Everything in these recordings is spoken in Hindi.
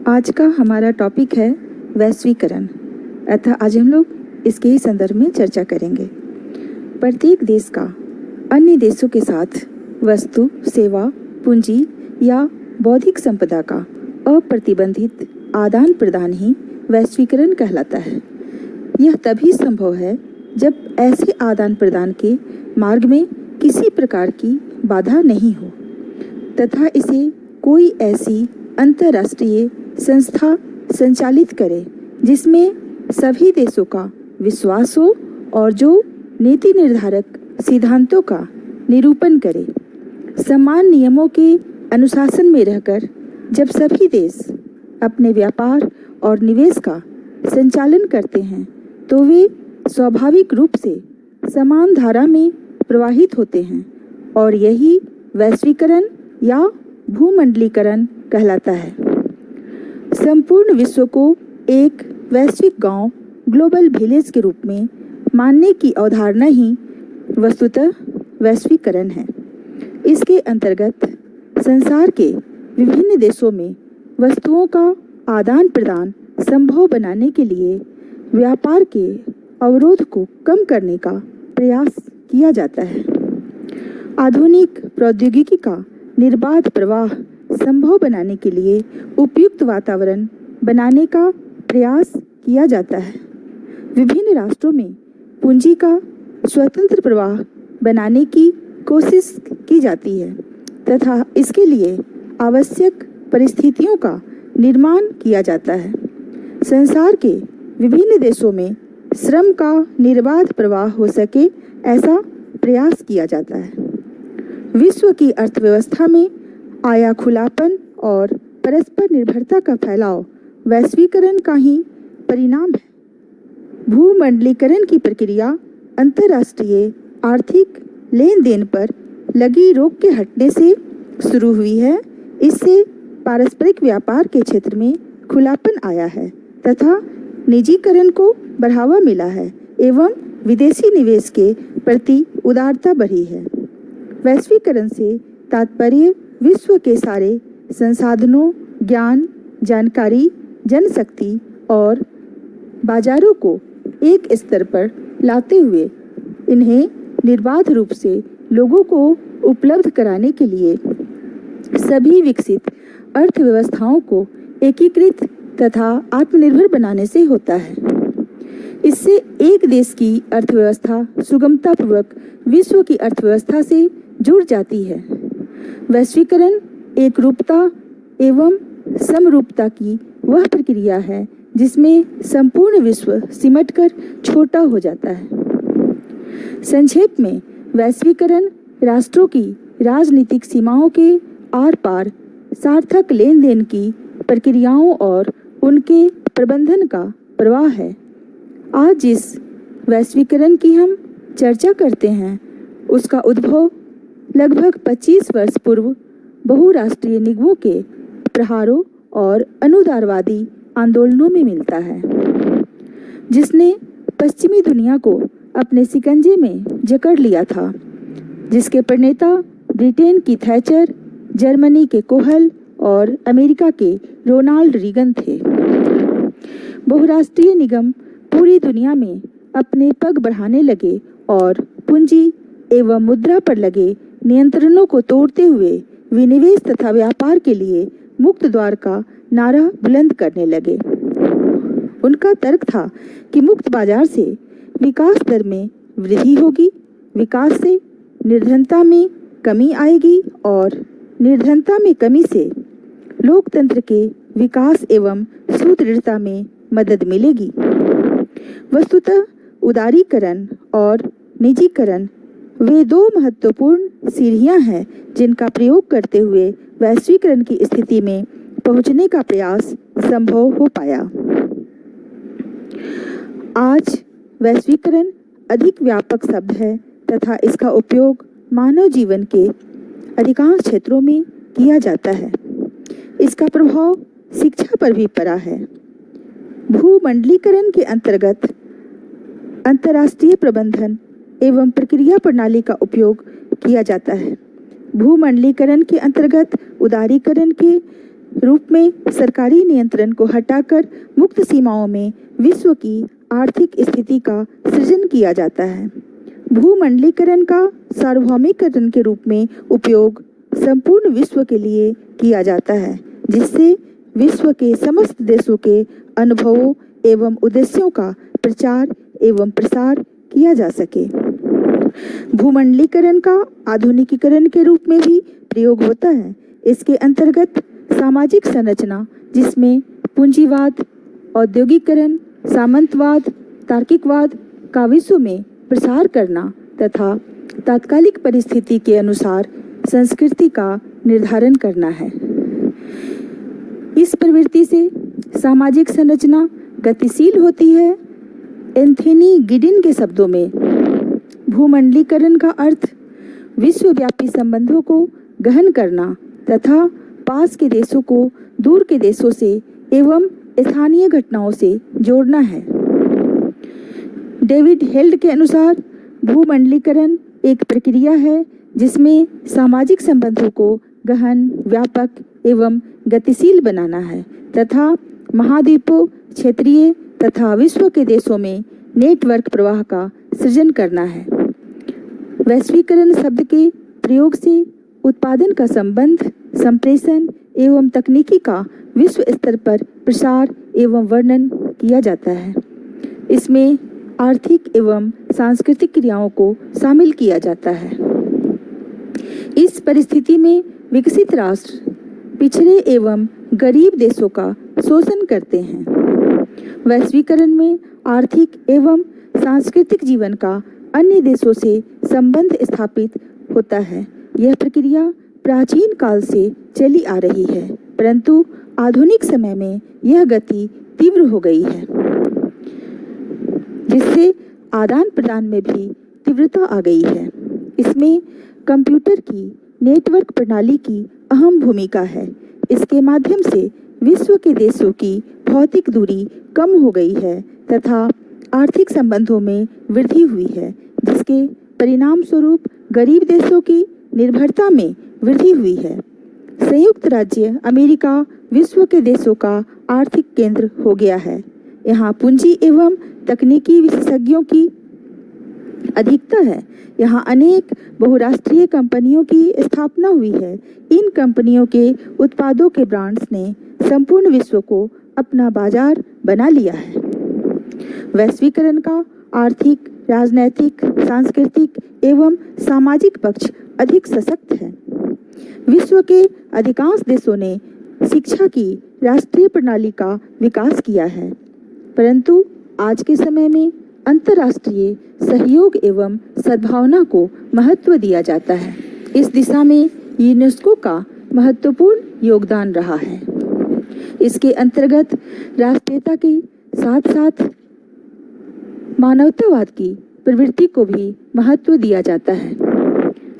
आज का हमारा टॉपिक है वैश्वीकरण, अतः आज हम लोग इसके ही संदर्भ में चर्चा करेंगे। प्रत्येक देश का अन्य देशों के साथ वस्तु, सेवा, पूंजी या बौद्धिक संपदा का अप्रतिबंधित आदान प्रदान ही वैश्वीकरण कहलाता है। यह तभी संभव है जब ऐसे आदान प्रदान के मार्ग में किसी प्रकार की बाधा नहीं हो तथा इसे कोई ऐसी अंतर्राष्ट्रीय संस्था संचालित करे जिसमें सभी देशों का विश्वास हो और जो नीति निर्धारक सिद्धांतों का निरूपण करे। समान नियमों के अनुशासन में रहकर जब सभी देश अपने व्यापार और निवेश का संचालन करते हैं तो वे स्वाभाविक रूप से समान धारा में प्रवाहित होते हैं और यही वैश्वीकरण या भूमंडलीकरण कहलाता है। संपूर्ण विश्व को एक वैश्विक गांव, ग्लोबल विलेज के रूप में मानने की अवधारणा ही वस्तुतः वैश्वीकरण है। इसके अंतर्गत संसार के विभिन्न देशों में वस्तुओं का आदान प्रदान संभव बनाने के लिए व्यापार के अवरोध को कम करने का प्रयास किया जाता है। आधुनिक प्रौद्योगिकी का निर्बाध प्रवाह संभव बनाने के लिए उपयुक्त वातावरण बनाने का प्रयास किया जाता है। विभिन्न राष्ट्रों में पूंजी का स्वतंत्र प्रवाह बनाने की कोशिश की जाती है तथा इसके लिए आवश्यक परिस्थितियों का निर्माण किया जाता है। संसार के विभिन्न देशों में श्रम का निर्बाध प्रवाह हो सके ऐसा प्रयास किया जाता है। विश्व की अर्थव्यवस्था में आया खुलापन और परस्पर निर्भरता का फैलाव वैश्वीकरण का ही परिणाम है। भूमंडलीकरण की प्रक्रिया अंतर्राष्ट्रीय आर्थिक लेन देन पर लगी रोक के हटने से शुरू हुई है। इससे पारस्परिक व्यापार के क्षेत्र में खुलापन आया है तथा निजीकरण को बढ़ावा मिला है एवं विदेशी निवेश के प्रति उदारता बढ़ी है। वैश्वीकरण से तात्पर्य विश्व के सारे संसाधनों, ज्ञान, जानकारी, जनशक्ति और बाजारों को एक स्तर पर लाते हुए इन्हें निर्बाध रूप से लोगों को उपलब्ध कराने के लिए सभी विकसित अर्थव्यवस्थाओं को एकीकृत तथा आत्मनिर्भर बनाने से होता है। इससे एक देश की अर्थव्यवस्था सुगमतापूर्वक विश्व की अर्थव्यवस्था से जुड़ जाती है। वैश्वीकरण एक रूपता एवं समरूपता की वह प्रक्रिया है जिसमें संपूर्ण विश्व सिमटकर छोटा हो जाता है। संक्षेप में वैश्वीकरण राष्ट्रों की राजनीतिक सीमाओं के आर पार सार्थक लेन देन की प्रक्रियाओं और उनके प्रबंधन का प्रवाह है। आज जिस वैश्वीकरण की हम चर्चा करते हैं उसका उद्भव लगभग 25 वर्ष पूर्व बहुराष्ट्रीय निगमों के प्रहारों और अनुदारवादी आंदोलनों में मिलता है, जिसने पश्चिमी दुनिया को अपने शिकंजे में जकड़ लिया था, जिसके प्रणेता ब्रिटेन की थैचर, जर्मनी के कोहल और अमेरिका के रोनाल्ड रीगन थे। बहुराष्ट्रीय निगम पूरी दुनिया में अपने पग बढ़ाने लगे और पूंजी एवं मुद्रा पर लगे नियंत्रणों को तोड़ते हुए विनिवेश तथा व्यापार के लिए मुक्त द्वार का नारा बुलंद करने लगे। उनका तर्क था कि मुक्त बाजार से विकास दर में वृद्धि होगी, विकास से निर्धनता में कमी आएगी और निर्धनता में कमी से लोकतंत्र के विकास एवं सुदृढ़ता में मदद मिलेगी। वस्तुतः उदारीकरण और निजीकरण वे दो महत्वपूर्ण सीढ़ियां हैं जिनका प्रयोग करते हुए वैश्वीकरण की स्थिति में पहुंचने का प्रयास संभव हो पाया। आज वैश्वीकरण अधिक व्यापक शब्द है तथा इसका उपयोग मानव जीवन के अधिकांश क्षेत्रों में किया जाता है। इसका प्रभाव शिक्षा पर भी पड़ा है। भूमंडलीकरण के अंतर्गत अंतर्राष्ट्रीय प्रबंधन एवं प्रक्रिया प्रणाली का उपयोग किया जाता है। भूमंडलीकरण के अंतर्गत उदारीकरण के रूप में सरकारी नियंत्रण को हटाकर मुक्त सीमाओं में विश्व की आर्थिक स्थिति का सृजन किया जाता है। भूमंडलीकरण का सार्वभौमिकरण के रूप में उपयोग संपूर्ण विश्व के लिए किया जाता है, जिससे विश्व के समस्त देशों के अनुभवों एवं उद्देश्यों का प्रचार एवं प्रसार किया जा सके। भूमंडलीकरण का आधुनिकीकरण के रूप में भी प्रयोग होता है। इसके अंतर्गत सामाजिक संरचना, जिसमें पूंजीवाद, औद्योगिकरण, सामंतवाद, तार्किकवाद का विश्व में प्रसार करना तथा तात्कालिक परिस्थिति के अनुसार संस्कृति का निर्धारण करना है। इस प्रवृत्ति से सामाजिक संरचना गतिशील होती है। एंथनी गिडिन के शब्दों में भूमंडलीकरण का अर्थ विश्वव्यापी संबंधों को गहन करना तथा पास के देशों को दूर के देशों से एवं स्थानीय घटनाओं से जोड़ना है। डेविड हेल्ड के अनुसार भूमंडलीकरण एक प्रक्रिया है जिसमें सामाजिक संबंधों को गहन, व्यापक एवं गतिशील बनाना है तथा महाद्वीपों, क्षेत्रीय तथा विश्व के देशों में नेटवर्क प्रवाह का सृजन करना है। वैश्वीकरण शब्द के प्रयोग से उत्पादन का संबंध, संप्रेषण एवं तकनीकी का विश्व स्तर पर प्रसार एवं वर्णन किया जाता है। इसमें आर्थिक एवं सांस्कृतिक क्रियाओं को शामिल किया जाता है। इस परिस्थिति में विकसित राष्ट्र पिछड़े एवं गरीब देशों का शोषण करते हैं। वैश्वीकरण में आर्थिक एवं सांस्कृतिक जीवन का अन्य देशों से संबंध स्थापित होता है। यह प्रक्रिया प्राचीन काल से चली आ रही है, परंतु आधुनिक समय में यह गति तीव्र हो गई है, जिससे आदान प्रदान में भी तीव्रता आ गई है। इसमें कंप्यूटर की नेटवर्क प्रणाली की अहम भूमिका है। इसके माध्यम से विश्व के देशों की भौतिक दूरी कम हो गई है तथा आर्थिक संबंधों में वृद्धि हुई है, जिसके परिणाम स्वरूप गरीब देशों की निर्भरता में वृद्धि हुई है। संयुक्त राज्य अमेरिका विश्व के देशों का आर्थिक केंद्र हो गया है। यहाँ पूंजी एवं तकनीकी विशेषज्ञों की अधिकता है। यहाँ अनेक बहुराष्ट्रीय कंपनियों की स्थापना हुई है। इन कंपनियों के उत्पादों के ब्रांड्स ने संपूर्ण विश्व को अपना बाजार बना लिया है। वैश्वीकरण का आर्थिक, राजनैतिक, सांस्कृतिक एवं सामाजिक पक्ष अधिक सशक्त है। विश्व के अधिकांश देशों ने शिक्षा की राष्ट्रीय प्रणाली का विकास किया है, परंतु आज के समय में अंतर्राष्ट्रीय सहयोग एवं सद्भावना को महत्व दिया जाता है। इस दिशा में यूनेस्को का महत्वपूर्ण योगदान रहा है। इसके अंतर्गत राष्ट्रीयता के साथ साथ मानवतावाद की प्रवृत्ति को भी महत्व दिया जाता है।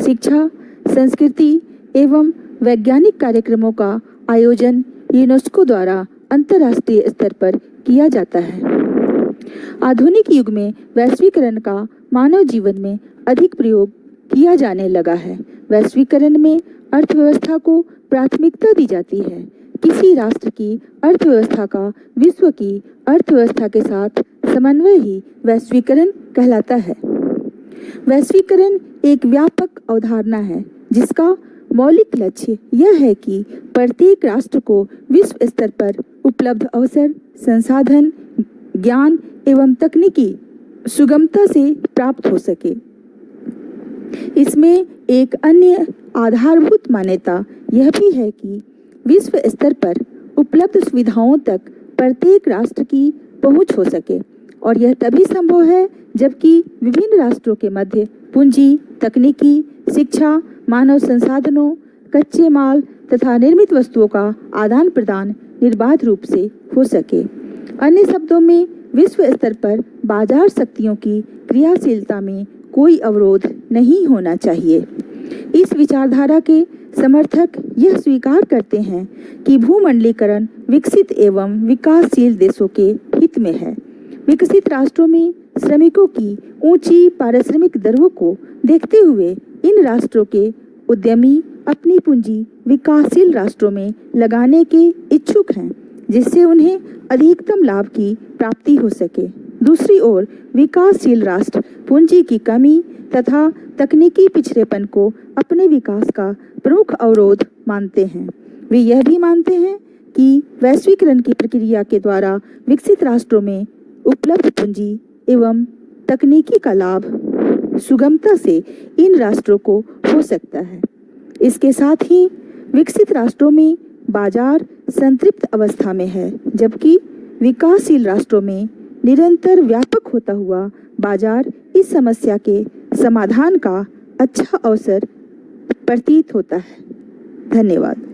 शिक्षा, संस्कृति एवं वैज्ञानिक कार्यक्रमों का आयोजन यूनेस्को द्वारा अंतर्राष्ट्रीय स्तर पर किया जाता है। आधुनिक युग में वैश्वीकरण का मानव जीवन में अधिक प्रयोग किया जाने लगा है। वैश्वीकरण में अर्थव्यवस्था को प्राथमिकता दी जाती है। किसी राष्ट्र की अर्थव्यवस्था का विश्व की अर्थव्यवस्था के साथ समन्वय ही वैश्वीकरण कहलाता है। वैश्वीकरण एक व्यापक अवधारणा है जिसका मौलिक लक्ष्य यह है कि प्रत्येक राष्ट्र को विश्व स्तर पर उपलब्ध अवसर, संसाधन, ज्ञान एवं तकनीकी सुगमता से प्राप्त हो सके। इसमें एक अन्य आधारभूत मान्यता यह भी है कि विश्व स्तर पर उपलब्ध सुविधाओं तक प्रत्येक राष्ट्र की पहुंच हो सके, और यह तभी संभव है जबकि विभिन्न राष्ट्रों के मध्य पूंजी, तकनीकी, शिक्षा, मानव संसाधनों, कच्चे माल तथा निर्मित वस्तुओं का आदान प्रदान निर्बाध रूप से हो सके। अन्य शब्दों में विश्व स्तर पर बाजार शक्तियों की क्रियाशीलता में कोई अवरोध नहीं होना चाहिए। इस विचारधारा के समर्थक यह स्वीकार करते हैं कि भूमंडलीकरण विकसित एवं विकासशील देशों के हित में है। विकसित राष्ट्रों में श्रमिकों की ऊंची पारिश्रमिक दरों को देखते हुए इन राष्ट्रों के उद्यमी अपनी पूंजी विकासशील राष्ट्रों में लगाने के इच्छुक हैं, जिससे उन्हें अधिकतम लाभ की प्राप्ति हो सके। दूसरी ओर विकासशील राष्ट्र पूंजी की कमी तथा तकनीकी पिछड़ेपन को अपने विकास का प्रमुख अवरोध मानते हैं। वे यह भी मानते हैं कि वैश्वीकरण की प्रक्रिया के द्वारा विकसित राष्ट्रों में उपलब्ध पूंजी एवं तकनीकी का लाभ सुगमता से इन राष्ट्रों को हो सकता है। इसके साथ ही विकसित राष्ट्रों में बाजार संतृप्त अवस्था में है, जबकि विकासशील राष्ट्रों में निरंतर व्यापक होता हुआ बाजार इस समस्या के समाधान का अच्छा अवसर प्रतीत होता है। धन्यवाद।